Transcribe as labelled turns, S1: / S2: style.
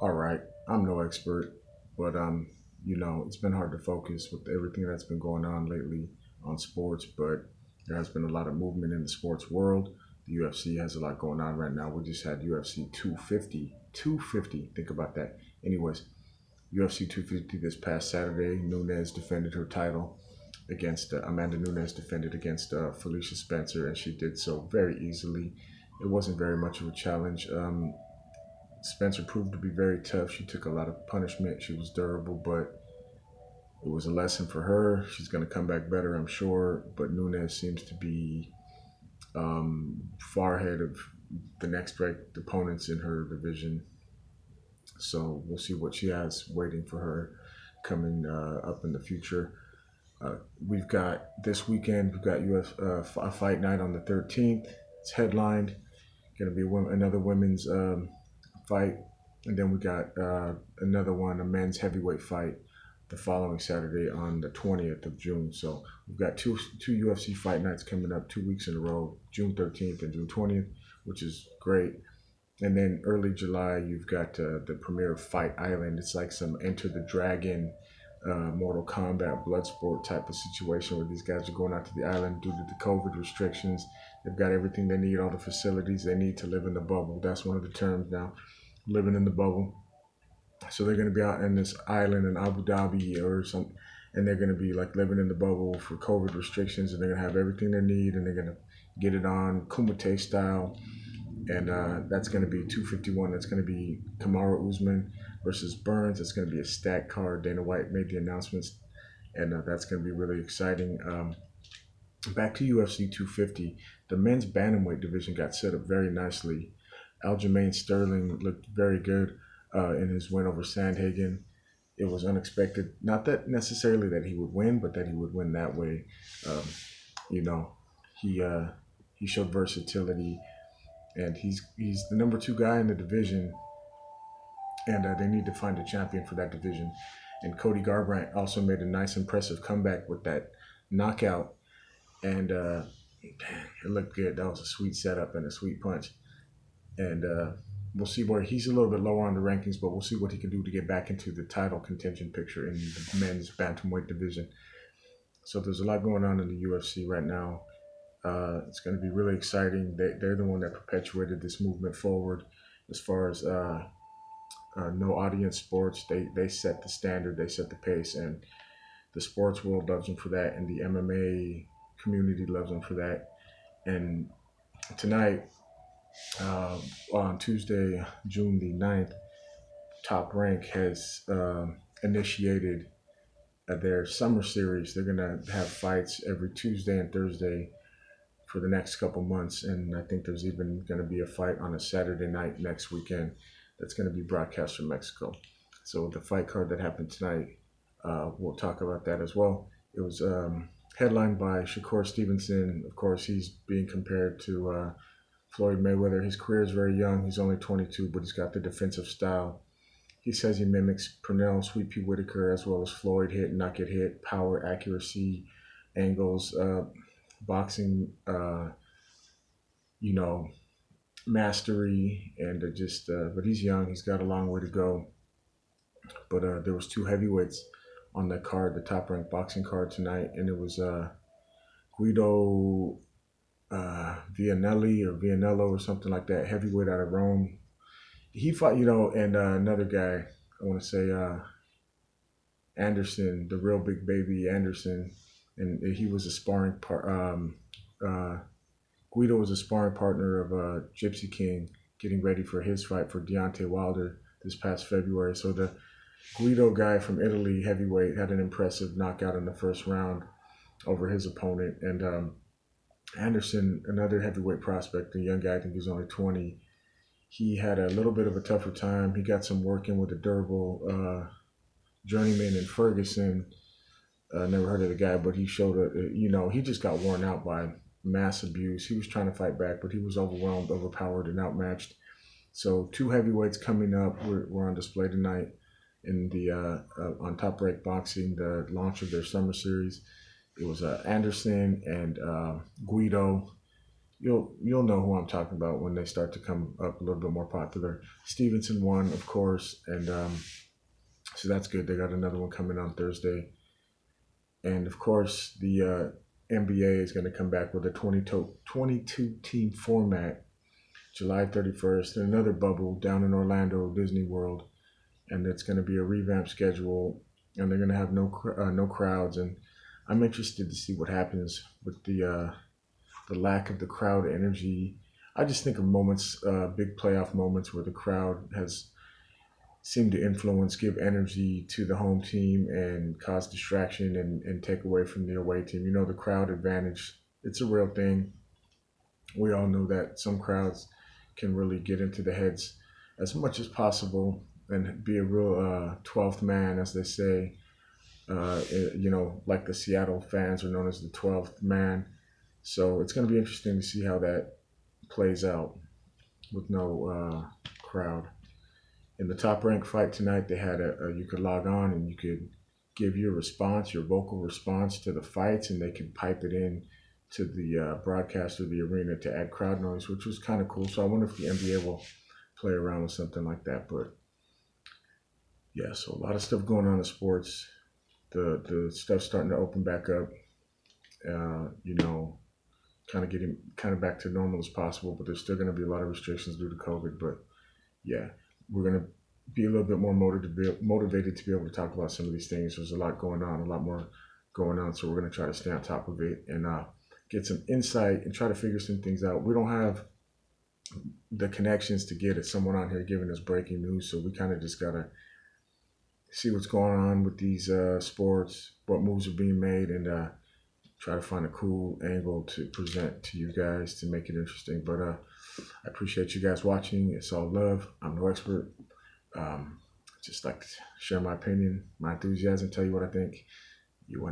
S1: All right, I'm no expert, but it's been hard to focus with everything that's been going on lately on sports. But there has been a lot of movement in the sports world. The UFC has a lot going on right now. We just had UFC 250. 250. Think about that. Anyways, UFC 250 this past Saturday. Nunes defended her title against Amanda Nunes defended against Felicia Spencer, and she did so very easily. It wasn't very much of a challenge. Spencer proved to be very tough. She took a lot of punishment. She was durable, but it was a lesson for her. She's going to come back better, I'm sure. But Nunes seems to be far ahead of the next ranked opponents in her division. So we'll see what she has waiting for her coming up in the future. We've got this weekend, we've got a fight night on the 13th. It's headlined. Going to be another women's fight, and then we got another one, a men's heavyweight fight, the following Saturday on the 20th of June. So we've got two UFC fight nights coming up 2 weeks in a row, June 13th and June 20th, which is great. And then early July, you've got the premiere of Fight Island. It's like some Enter the Dragon, Mortal Kombat, Bloodsport type of situation where these guys are going out to the island due to the COVID restrictions. They've got everything they need, all the facilities they need to live in the bubble. That's one of the terms now, living in the bubble. So they're going to be out in this island in Abu Dhabi or something, and they're going to be like living in the bubble for COVID restrictions, and they're going to have everything they need, and they're going to get it on Kumite style. And that's going to be 251. That's going to be Kamaru Usman versus Burns. That's going to be a stacked card. Dana White made the announcements, and that's going to be really exciting. Back to UFC 250, the men's bantamweight division got set up very nicely. Aljamain Sterling looked very good in his win over Sandhagen. It was unexpected. Not that necessarily that he would win, but that he would win that way. Um, you know, he showed versatility, and he's the number 2 guy in the division, and they need to find a champion for that division. And Cody Garbrandt also made a nice, impressive comeback with that knockout, and it looked good. That was a sweet setup and a sweet punch. And we'll see where he's a little bit lower on the rankings, but we'll see what he can do to get back into the title contention picture in the men's bantamweight division. So there's a lot going on in the UFC right now. It's going to be really exciting. They're the one that perpetuated this movement forward as far as no audience sports. They set the standard, they set the pace, and the sports world loves them for that, and the MMA community loves them for that. And tonight, on Tuesday, June the 9th, Top Rank has initiated their summer series. They're going to have fights every Tuesday and Thursday for the next couple months, and I think there's even going to be a fight on a Saturday night next weekend that's going to be broadcast from Mexico. So the fight card that happened tonight, we'll talk about that as well. It was headlined by Shakur Stevenson. Of course, he's being compared to Floyd Mayweather. His career is very young. He's only 22, but he's got the defensive style. He says he mimics Pernell, Sweet Pea Whitaker, as well as Floyd, hit, not get hit, power, accuracy, angles, boxing, mastery, and but he's young. He's got a long way to go. But there was 2 heavyweights on that card, the Top Rank boxing card tonight, and it was Guido Vianello or something like that, heavyweight out of Rome. He fought, and another guy, I want to say Anderson, the real big baby Anderson, and he was a sparring Guido was a sparring partner of Gypsy King, getting ready for his fight for Deontay Wilder this past February. So the Guido guy from Italy, heavyweight, had an impressive knockout in the first round over his opponent. And Anderson, another heavyweight prospect, a young guy, I think he's only 20. He had a little bit of a tougher time. He got some work in with a durable journeyman in Ferguson. Never heard of the guy, but he showed he just got worn out by mass abuse. He was trying to fight back, but he was overwhelmed, overpowered, and outmatched. So 2 heavyweights coming up were on display tonight in the on Top Rank Boxing, the launch of their summer series. It was Anderson and Guido. you'll know who I'm talking about when they start to come up a little bit more popular. Stevenson won, of course, and so that's good. They got another one coming on Thursday, and of course the NBA is going to come back with a 22 team format July 31st, and another bubble down in Orlando, Disney World, and it's going to be a revamped schedule, and they're going to have no crowds, and I'm interested to see what happens with the lack of the crowd energy. I just think of moments, big playoff moments where the crowd has seemed to influence, give energy to the home team and cause distraction and take away from the away team. You know, the crowd advantage, it's a real thing. We all know that some crowds can really get into the heads as much as possible and be a real 12th man, as they say. Like the Seattle fans are known as the 12th man. So it's going to be interesting to see how that plays out with no crowd. In the top ranked fight tonight, they had you could log on and you could give your response, your vocal response to the fights, and they could pipe it in to the broadcast of the arena to add crowd noise, which was kind of cool. So I wonder if the NBA will play around with something like that. But yeah, so a lot of stuff going on in sports. The stuff starting to open back up. Kind of getting kind of back to normal as possible, but there's still going to be a lot of restrictions due to COVID. But yeah, we're going to be a little bit more motivated to be able to talk about some of these things. There's a lot going on, a lot more going on. So we're going to try to stay on top of it and get some insight and try to figure some things out. We don't have the connections to get someone on here giving us breaking news. So we kind of just got to see what's going on with these sports, what moves are being made, and try to find a cool angle to present to you guys to make it interesting. But I appreciate you guys watching. It's all love. I'm no expert. Just like to share my opinion, my enthusiasm, tell you what I think. You